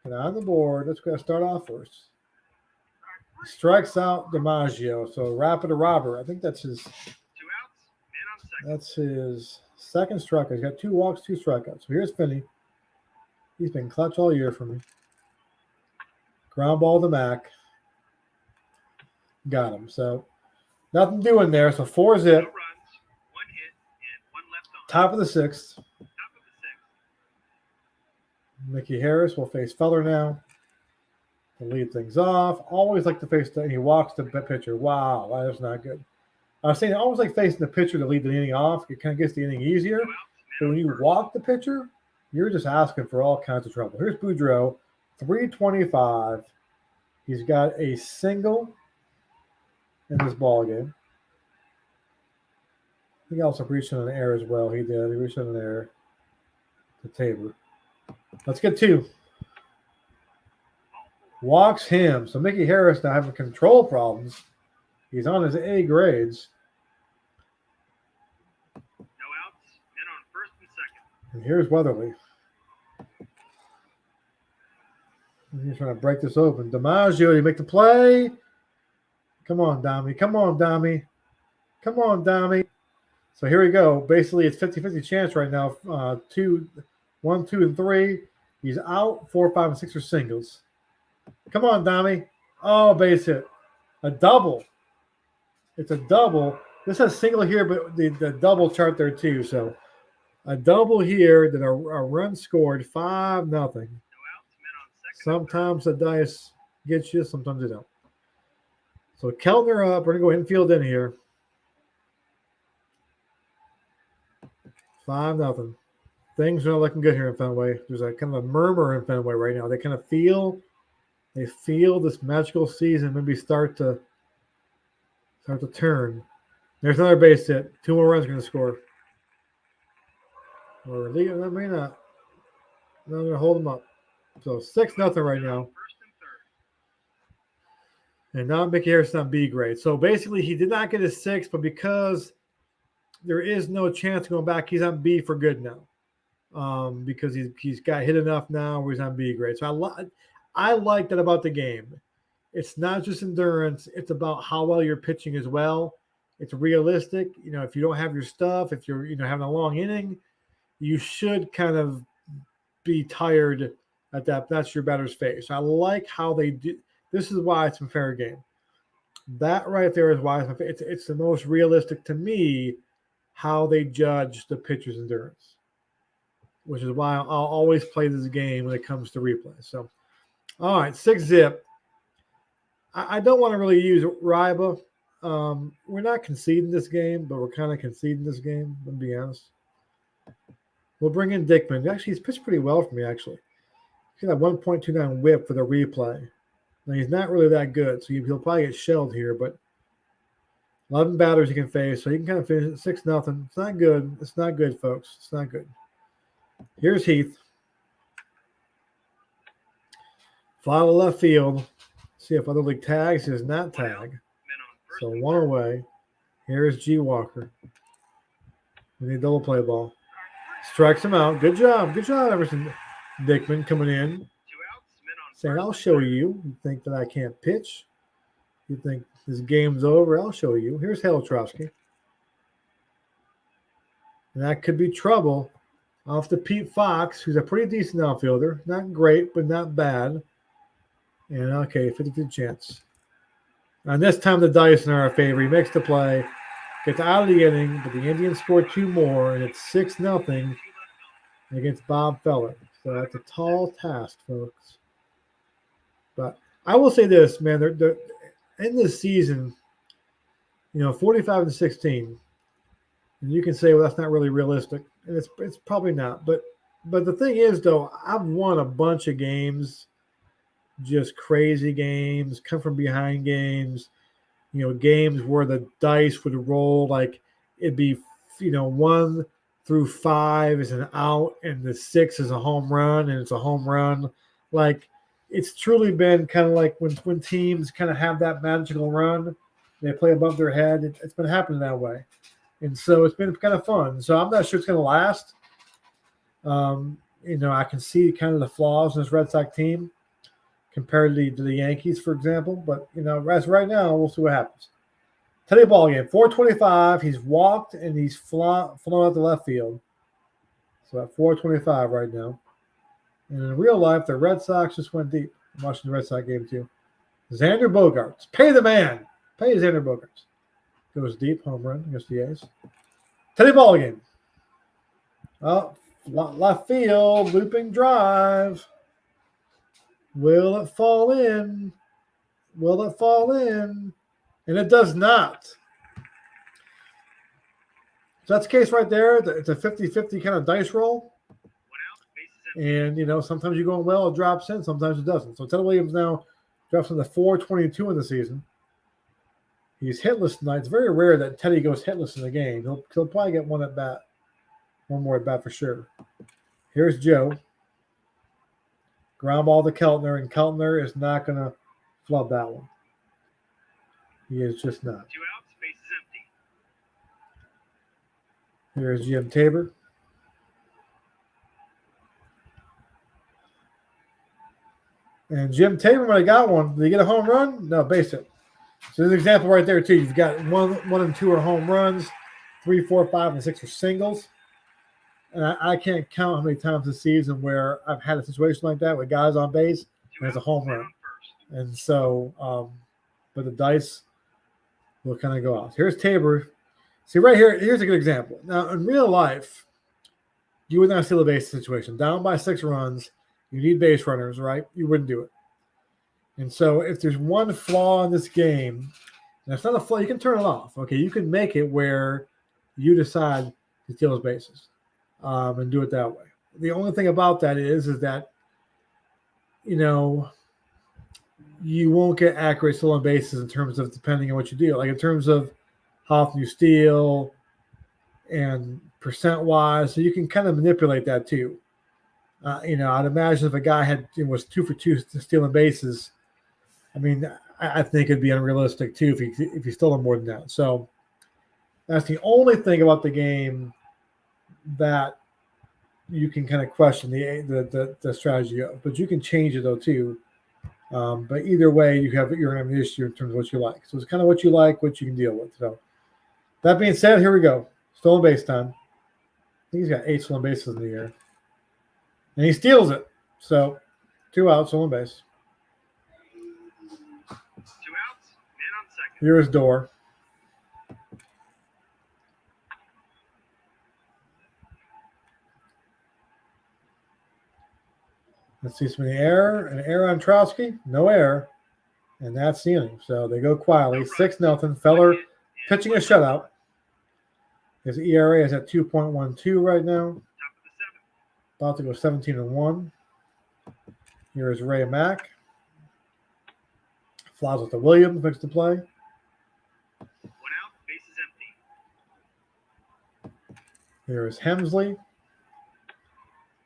Let's go start off first. Strikes out DiMaggio. So rapid to Robert. I think that's his. 2 outs, man on second. That's his second strikeout. He's got 2 walks, 2 strikeouts. So here's Finney. He's been clutch all year for me. Ground ball to Mac. Got him. So nothing doing there. So 4 zip. 2 runs, 1 hit, and 1 left on. Top of the 6th. Mickey Harris will face Feller now. to lead things off. Always like to face he walks the pitcher. Wow, that is not good. I was saying, I always like facing the pitcher to lead the inning off. It kind of gets the inning easier. But when you walk the pitcher, you're just asking for all kinds of trouble. Here's Boudreau, 325. He's got a single in this ball game. He also reached on an air as well. He did. He reached on an air to Tabor. Let's get 2. Walks him. So Mickey Harris now having control problems. He's on his A grades. No outs, men on first and second. And here's Weatherly. He's trying to break this open. DiMaggio, you make the play. Come on, Dommy. Come on, Dommy. Come on, Dommy. So here we go. Basically, it's 50-50 chance right now. 1, 2, and 3. He's out. 4, 5, and 6 are singles. Come on, Dommy. Oh, base hit. A double. It's a double. This has single here, but the double chart there too. So a double here, then a run scored, 5-0. No outs, men on second. Sometimes the dice gets you, sometimes they don't. So Keldner up. We're going to go infield in here. 5-0. Things are not looking good here in Fenway. There's a kind of a murmur in Fenway right now. They kind of feel this magical season maybe start to turn. There's another base hit. 2 more runs are going to score. Or leaving that may not. I'm going to hold them up. So 6-0 right now. First and third. And now Mickey Harris on B grade. So basically he did not get his 6, but because there is no chance going back, he's on B for good now. Because he's got hit enough now where he's on B grade. So I like that about the game. It's not just endurance. It's about how well you're pitching as well. It's realistic. You know, if you don't have your stuff, if you're having a long inning, you should kind of be tired at that. That's your batter's face. I like how they do. This is why it's a fair game. That right there is why it's the most realistic to me how they judge the pitcher's endurance, which is why I'll always play this game when it comes to replay. So, all right, 6-zip. I don't want to really use Ryba. We're not conceding this game, but we're kind of conceding this game, to be honest. We'll bring in Dickman. Actually, he's pitched pretty well for me, actually. He's got a 1.29 whip for the replay. Now, he's not really that good, so he'll probably get shelled here, but 11 batters he can face, so he can kind of finish at 6-0. It's not good. It's not good, folks. It's not good. Here's Heath. Fly to left field. See if other league tags. He does not tag. So 1 away. Here's G. Walker. We need double play ball. Strikes him out. Good job. Good job, Emerson Dickman coming in. 2 outs, men on Saying, first I'll and show third. you. You think that I can't pitch? You think this game's over? I'll show you. Here's Haletrowski. And that could be trouble off to Pete Fox, who's a pretty decent outfielder. Not great, but not bad. And okay, 50-50 chance. And this time the dice in our favor. He makes the play, gets out of the inning, but the Indians score 2 more, and it's 6-0 against Bob Feller. So that's a tall task, folks. But I will say this, man. They're in this season, 45-16. And you can say, well, that's not really realistic. And it's probably not. But the thing is, though, I've won a bunch of games, just crazy games, come from behind games, games where the dice would roll like it'd be, 1 through 5 is an out and the 6 is a home run and it's a home run. Like it's truly been kind of like when teams kind of have that magical run, they play above their head. It's been happening that way. And so it's been kind of fun. So I'm not sure it's going to last. I can see kind of the flaws in this Red Sox team compared to the Yankees, for example. But, as right now, we'll see what happens. Today ball game, 4:25. He's walked and he's flown out the left field. So at 4:25 right now. And in real life, the Red Sox just went deep. I'm watching the Red Sox game too. Xander Bogaerts. Pay the man. Pay Xander Bogaerts. Goes deep, home run against the A's. Today ball game. Oh, left field, looping drive. Will it fall in? Will it fall in? And it does not. So that's the case right there. It's a 50-50 kind of dice roll. 1 out. Bases empty. And, sometimes you're going well, it drops in. Sometimes it doesn't. So Ted Williams now drops into 422 in the season. He's hitless tonight. It's very rare that Teddy goes hitless in the game. He'll probably get one at bat. One more at bat for sure. Here's Joe. Ground ball to Keltner, and Keltner is not going to flub that one. He is just not. 2 outs. Bases empty. Here's Jim Tabor. And Jim Tabor, when he got one, did he get a home run? No, base hit. So there's an example right there, too. You've got one and two are home runs, 3, 4, 5, and 6 are singles. And I can't count how many times this season where I've had a situation like that with guys on base and it's a home run. And so, but the dice will kind of go out. Here's Tabor. See, right here, here's a good example. Now, in real life, you would not steal a base situation. Down by 6 runs, you need base runners, right? You wouldn't do it. And so if there's one flaw in this game, and it's not a flaw, you can turn it off. Okay, you can make it where you decide to steal those bases. And do it that way. The only thing about that is that, you won't get accurate stolen bases in terms of depending on what you do. Like in terms of how often you steal and percent-wise. So you can kind of manipulate that too. I'd imagine if a guy was 2 for 2 stealing bases, I think it'd be unrealistic too if he stole them more than that. So that's the only thing about the game that you can kind of question the strategy of, but you can change it though too. But either way, you're gonna have an issue in terms of what you like. So it's kind of what you like, what you can deal with. So that being said, here we go. Stolen base time. I think he's got 8 stolen bases in the year, and he steals it. So 2 outs, stolen base. 2 outs. Man on second. Here's Door. Let's see some error. An error on Trotsky. No error. And that's the inning. So they go quietly. 6-0. Feller pitching a shutout. His ERA is at 2.12 right now. Top of the 7th. About to go 17-1. Here is Ray Mack. Flies with the Williams. Makes the play. 1 out. Bases empty. Here is Hemsley.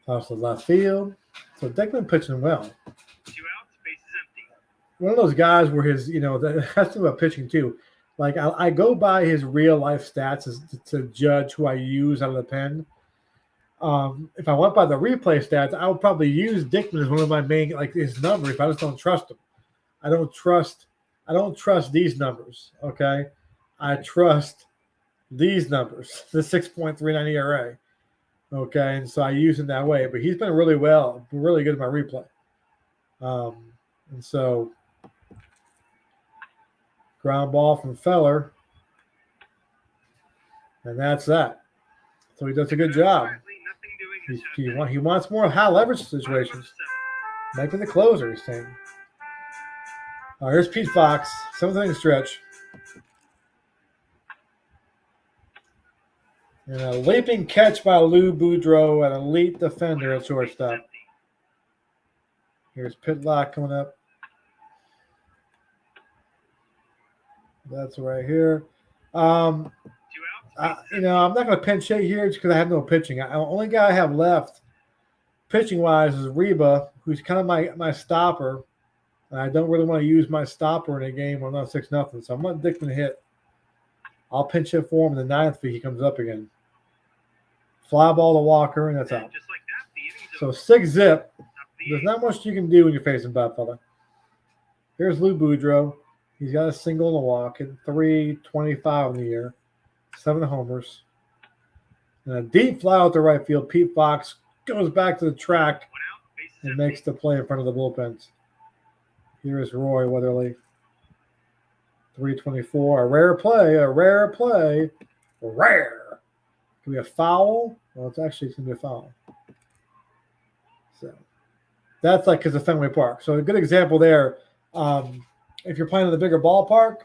Toss to left field. So Deckman pitching well. 2 outs. Bases empty. One of those guys where his, that's the thing about pitching too. Like I go by his real life stats to judge who I use out of the pen. If I went by the replay stats, I would probably use Dickman as one of my main, like his numbers. If I just don't trust him, I don't trust these numbers. Okay, I trust these numbers. The 6.39 ERA. Okay, and so I use him that way. But he's been really good at my replay. And so ground ball from Feller. And that's that. So he does a good job. He wants more high leverage situations. Making the closer, he's saying. Here's Pete Fox. 7th inning stretch. And a leaping catch by Lou Boudreau, an elite defender at shortstop. Here's Pitlock coming up. That's right here. I'm not going to pinch hit here just because I have no pitching. The only guy I have left pitching-wise is Reba, who's kind of my stopper. And I don't really want to use my stopper in a game where I'm not 6-0. So I'm letting Dickman hit. I'll pinch hit for him in the 9th if he comes up again. Fly ball to Walker, and that's out. Just like that, the inning's So over. 6-zip. There's not much you can do when you're facing bad fella. Here's Lou Boudreau. He's got a single and a walk and 325 in the year. 7 homers. And a deep fly out to right field. Pete Fox goes back to the track 1 out. Bases and empty. makes the play in front of the bullpens. Here is Roy Weatherly. 324. A rare play. Rare. Could be a foul. Well, it's going to be a foul. So That's like because of Fenway Park. So a good example there. If you're playing in the bigger ballpark,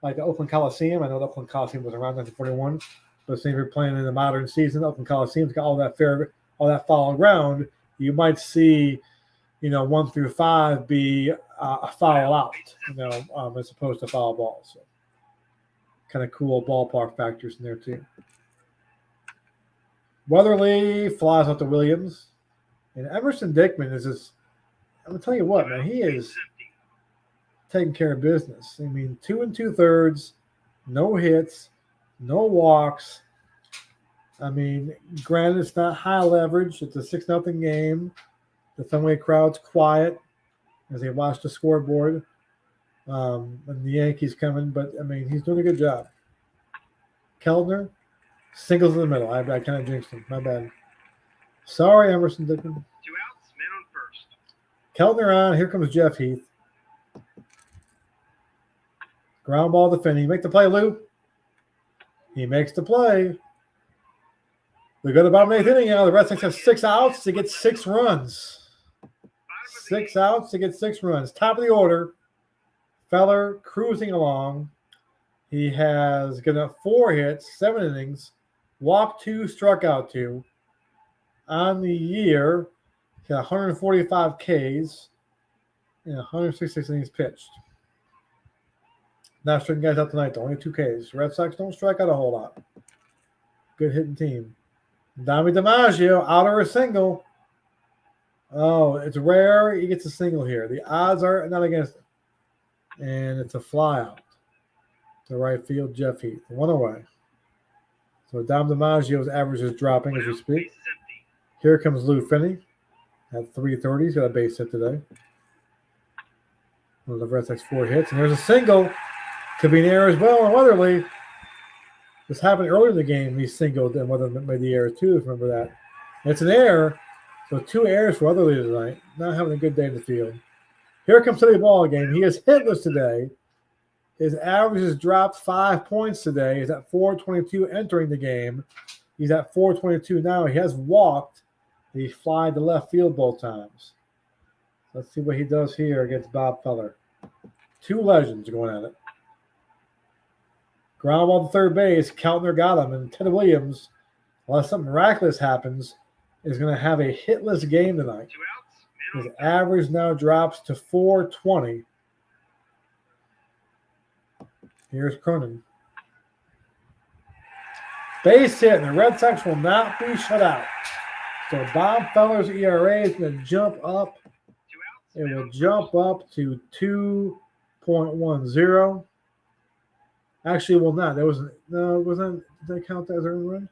like the Oakland Coliseum, I know the Oakland Coliseum was around 1941, but say if you're playing in the modern season, Oakland Coliseum's got all that fallow ground. You might see, 1 through 5 be a foul out, as opposed to foul ball. So kind of cool ballpark factors in there too. Weatherly flies out to Williams, and Emerson Dickman is just. I'm gonna tell you what, man, he is taking care of business. I mean, 2 2/3, no hits, no walks. I mean, granted, it's not high leverage. It's a 6-0 game. The Fenway crowd's quiet as they watch the scoreboard. And the Yankees coming, but I mean, he's doing a good job. Keldner, singles in the middle. I kind of jinxed him. My bad. Sorry, Emerson Dickman. 2 outs, men on first. Keltner on. Here comes Jeff Heath. Ground ball to Finney. Make the play, Lou. He makes the play. We go to bottom of the 8th inning now. The Red Sox have 6 outs to get 6 runs. 6 outs to get 6 runs. Top of the order. Feller cruising along. He has given up 4 hits, 7 innings, walked 2, struck out 2. On the year, he got 145 Ks and 166 innings pitched. Not striking guys out tonight, though. Only 2 Ks. Red Sox don't strike out a whole lot. Good hitting team. Dami DiMaggio, out or a single. Oh, it's rare he gets a single here. The odds are not against it. And it's a fly out to right field, Jeff Heath. 1 away. So Dom DiMaggio's average is dropping as we speak. Here comes Lou Finney at 3:30. He's got a base hit today. One of the Red Sox 4 hits. And there's a single. Could be an error as well on Weatherly. This happened earlier in the game. He singled, and Weatherly made the error too, if you remember that. And it's an error. So 2 errors for Weatherly tonight. Not having a good day in the field. Here comes the ball game. He is hitless today. His average has dropped 5 points today. He's at 422 entering the game. He's at 422 now. He has walked. He flied to left field both times. Let's see what he does here against Bob Feller. 2 legends going at it. Ground ball to third base. Keltner got him. And Ted Williams, unless something miraculous happens, is going to have a hitless game tonight. 2 outs, His average now drops to 420. Here's Cronin. Base hit, and the Red Sox will not be shut out. So Bob Feller's ERA is going to jump up. 2 outs. It will jump up to 2.10. Actually, it will not. That wasn't. No, wasn't. Did they count that as earned run?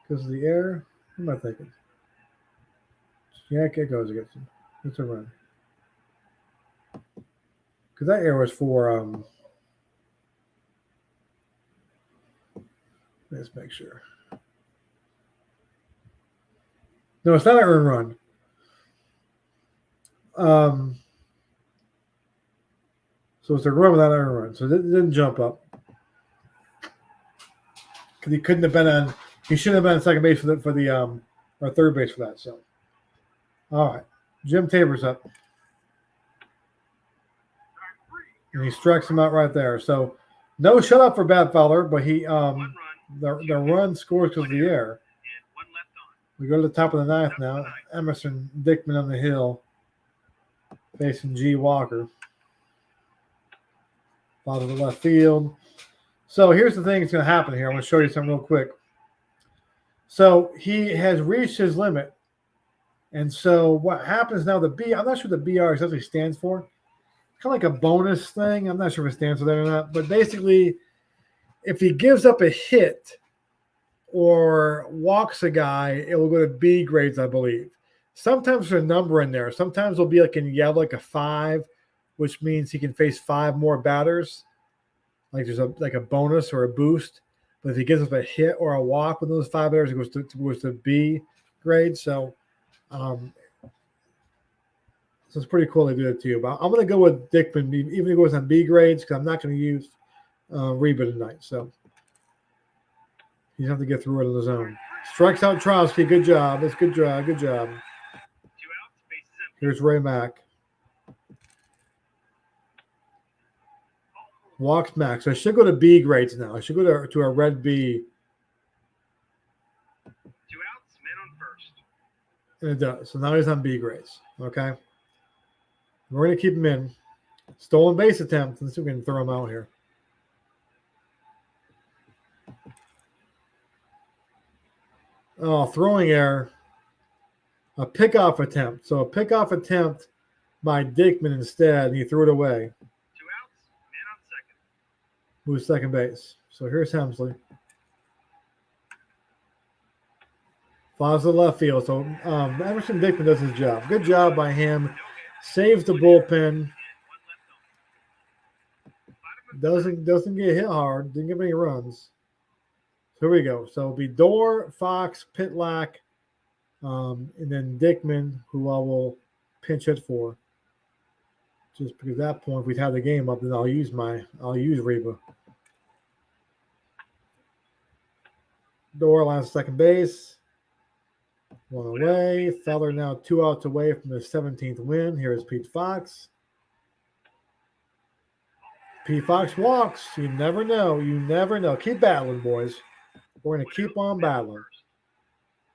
Because of the error? What am I thinking? Yeah, it goes against him. It's a run. Because that error was for. Let's make sure. No, it's not an earned run. So it's a run without an earned run. So it didn't jump up. Because he couldn't have been on. He shouldn't have been on second base or third base for that. So, all right, Jim Tabor's up, and he strikes him out right there. So, no shutout for Bad Feller, but he the run scores because of the air. And 1 left on. We go to the top of the 9th now. Emerson Dickman on the hill, facing G. Walker. Ball to the left field. So here's the thing that's going to happen here. I'm going to show you something real quick. So he has reached his limit. And so what happens now, I'm not sure what the BR exactly stands for. Kind of like a bonus thing. I'm not sure if it stands for that or not. But basically, if he gives up a hit or walks a guy, it will go to B grades, I believe. Sometimes there's a number in there. Sometimes it'll be like in yellow, like a 5, which means he can face 5 more batters. Like there's a bonus or a boost. But if he gives up a hit or a walk with those 5 batters, it goes to B grade. So it's pretty cool they do it too. But I'm going to go with Dickman, even if it goes on B grades, because I'm not going to use Reba tonight. So he's going to have to get through it on his own. Strikes out Trowski. Good job. That's good job. Good job. Here's Ray Mack. Walks Max. So I should go to B grades now. I should go to a red B. 2 outs, men on first. And it does. So now he's on B grades. Okay. We're going to keep him in. Stolen base attempt. Let's see if we can throw him out here. Oh, throwing error. A pickoff attempt. So a pickoff attempt by Dickman instead, and he threw it away. 2 outs, men on second. Who's second base? So here's Hemsley. Flies to left field. So Emerson Dickman does his job. Good job by him. Saves the bullpen. Doesn't get hit hard. Didn't give any runs. So here we go. So it'll be Dorr, Fox, Pitlack, and then Dickman, who I will pinch hit for. Just because at that point, if we'd have the game up, then I'll use Reba. Dorr lines second base. One away. Feller now 2 outs away from the 17th win. Here is Pete Fox. Pete Fox walks. You never know. You never know. Keep battling, boys. We're going to keep on battling.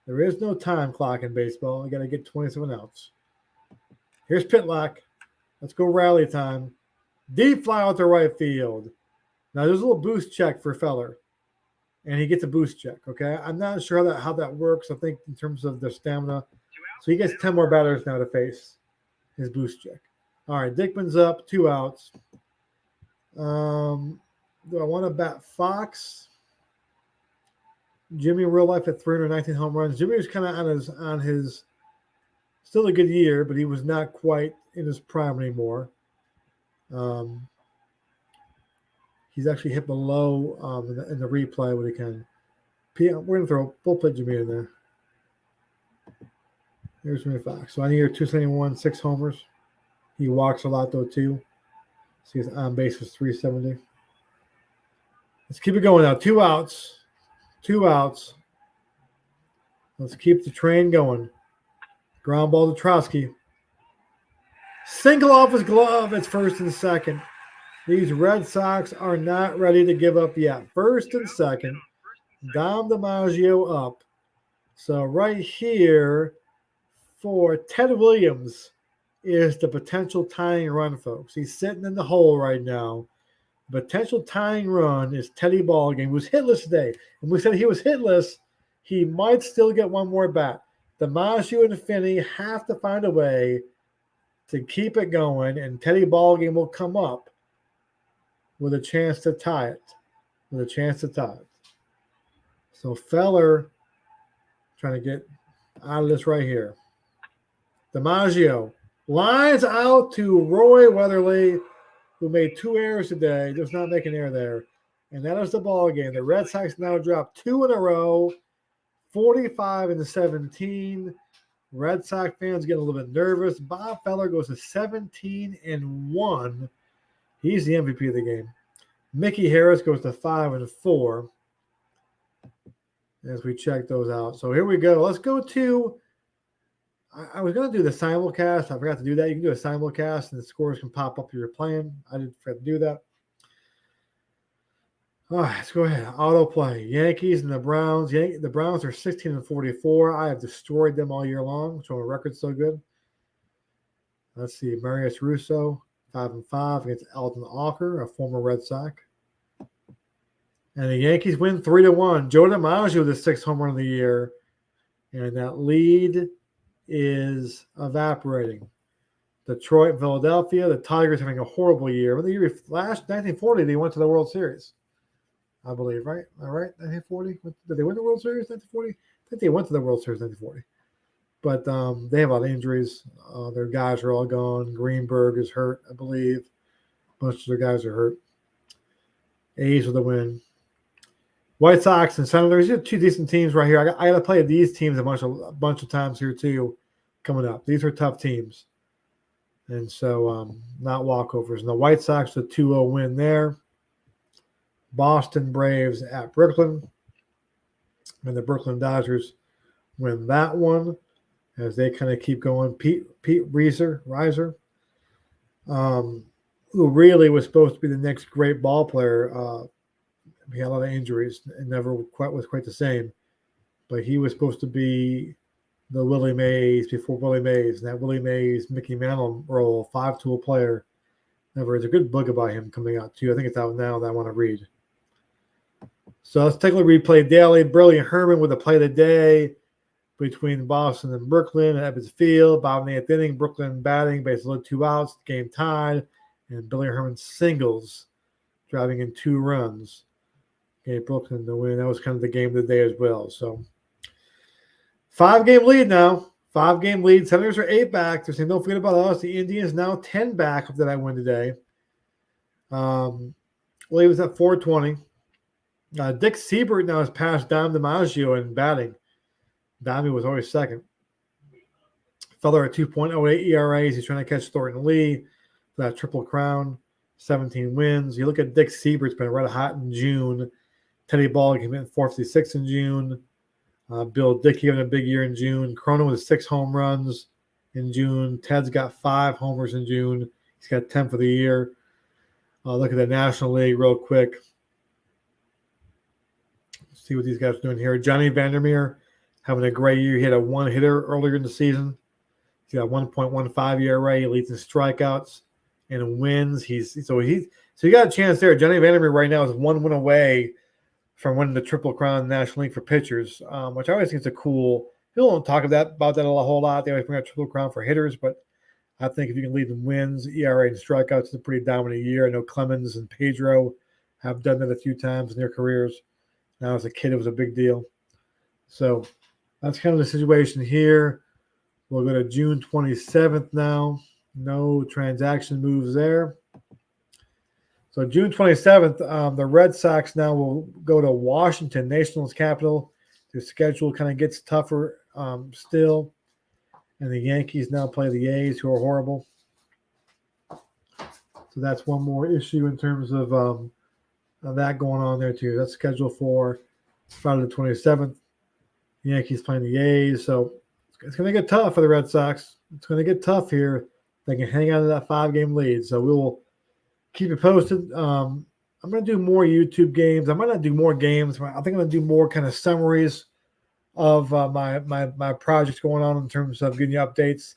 There is no time clock in baseball. You got to get 27 outs. Here's Pitlack. Let's go rally time. Deep fly out to right field. Now there's a little boost check for Feller, and he gets a boost check. Okay, I'm not sure how that works. I think in terms of the stamina, so he gets 10 more batters now to face his boost check. All right, Dickman's up, 2 outs. Do I want to bat Fox? Jimmy in real life at 319 home runs. Jimmy was kind of on his still a good year, but he was not quite in his prime anymore. He's actually hit below in the replay when he can. We're going to we'll put Jimmy in there. Here's Jimmy Fox. So I need 271, 6 homers. He walks a lot though too. So his on base was 370. Let's keep it going now. 2 outs. 2 outs. Let's keep the train going. Ground ball to Trotsky. Single off his glove. It's first and second. These Red Sox are not ready to give up yet. First and second. Dom DiMaggio up. So right here for Ted Williams is the potential tying run, folks. He's sitting in the hole right now. Potential tying run is Teddy Ballgame, who's hitless today. And we said he was hitless. He might still get one more bat. DiMaggio and Finney have to find a way to keep it going, and Teddy Ballgame will come up with a chance to tie it. So Feller trying to get out of this right here. DiMaggio lines out to Roy Weatherly, who made 2 errors today. Does not make an error there. And that is the ball game. The Red Sox now drop 2 in a row, 45-17. Red Sox fans get a little bit nervous. Bob Feller goes to 17-1. He's the MVP of the game. Mickey Harris goes to 5-4 as we check those out. So here we go. Let's go to I was going to do the simulcast. I forgot to do that. You can do a simulcast, and the scores can pop up if you're playing. I didn't forget to do that. All right, let's go ahead. Autoplay. Yankees and the Browns. The Browns are 16-44. I have destroyed them all year long, so my record's so good. Let's see. Marius Russo, 5-5 against Alton Alker, a former Red Sox. And the Yankees win 3-1. Joe DiMaggio, the 6th home run of the year. And that lead is evaporating. Detroit and Philadelphia. The Tigers having a horrible year. The year last 1940, they went to the World Series, I believe, right? All right, 1940. Did they win the World Series 1940? I think they went to the World Series 1940. But they have a lot of injuries. Their guys are all gone. Greenberg is hurt, I believe. A bunch of their guys are hurt. A's with a win. White Sox and Senators. These are 2 decent teams right here. I got to play these teams a bunch of times here too coming up. These are tough teams. And so not walkovers. And the White Sox, a 2-0 win there. Boston Braves at Brooklyn. And the Brooklyn Dodgers win that one. as they kind of keep going. Pete Riser, who really was supposed to be the next great ball player. He had a lot of injuries and never was quite the same. But he was supposed to be the Willie Mays before Willie Mays, and that Willie Mays, Mickey Mantle role, 5-tool player. There's a good book about him coming out too. I think it's out now that I want to read. So let's take a look at replay daily. Burley and Herman with a play of the day between Boston and Brooklyn at Ebbets Field. Bottom of the 8th inning, Brooklyn batting, basically 2 outs, game tied, and Billy Herman singles, driving in 2 runs. Gave Brooklyn the win. That was kind of the game of the day as well. So 5-game lead now. 5-game lead. Senators are 8 back. They're saying, don't forget about us. The Indians now 10 back after that win today. He was at 420. Dick Siebert now has passed Dom DiMaggio in batting. Dommy was always second. Feller at 2.08 ERAs. He's trying to catch Thornton Lee for that Triple Crown. 17 wins. You look at Dick Siebert's been red hot in June. Teddy Ball came in 456 in June. Bill Dickey having a big year in June. Cronin with 6 home runs in June. Ted's got 5 homers in June. He's got 10 for the year. Look at the National League real quick. See what these guys are doing here. Johnny Vandermeer having a great year. He had a 1-hitter earlier in the season. He's got 1.15 ERA. He leads in strikeouts and wins. So you got a chance there. Johnny Vandermeer right now is 1 win away from winning the Triple Crown National League for pitchers, which I always think is a cool. People don't talk about that a whole lot. They always bring out Triple Crown for hitters, but I think if you can lead in wins, ERA, and strikeouts, it's a pretty dominant year. I know Clemens and Pedro have done that a few times in their careers. Now, as a kid, it was a big deal. So that's kind of the situation here. We'll go to June 27th now. No transaction moves there. So June 27th, the Red Sox now will go to Washington, Nationals capital. Their schedule kind of gets tougher still. And the Yankees now play the A's, who are horrible. So that's one more issue in terms of that going on there too. That's scheduled for Friday the 27th. The Yankees playing the A's. So it's going to get tough for the Red Sox. It's going to get tough here. They can hang on to that 5-game lead. So we will keep it posted. I'm going to do more YouTube games. I might not do more games. I think I'm going to do more kind of summaries of my projects going on in terms of giving you updates.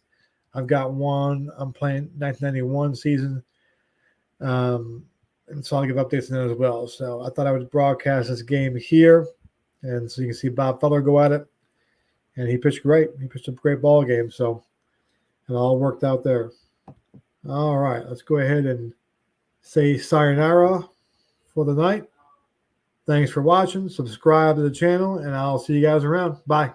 I've got one. I'm playing 1991 season. And so I'll give updates on that as well. So I thought I would broadcast this game here. And so you can see Bob Feller go at it. And he pitched great. He pitched a great ball game. So it all worked out there. All right. Let's go ahead and say sayonara for the night. Thanks for watching. Subscribe to the channel. And I'll see you guys around. Bye.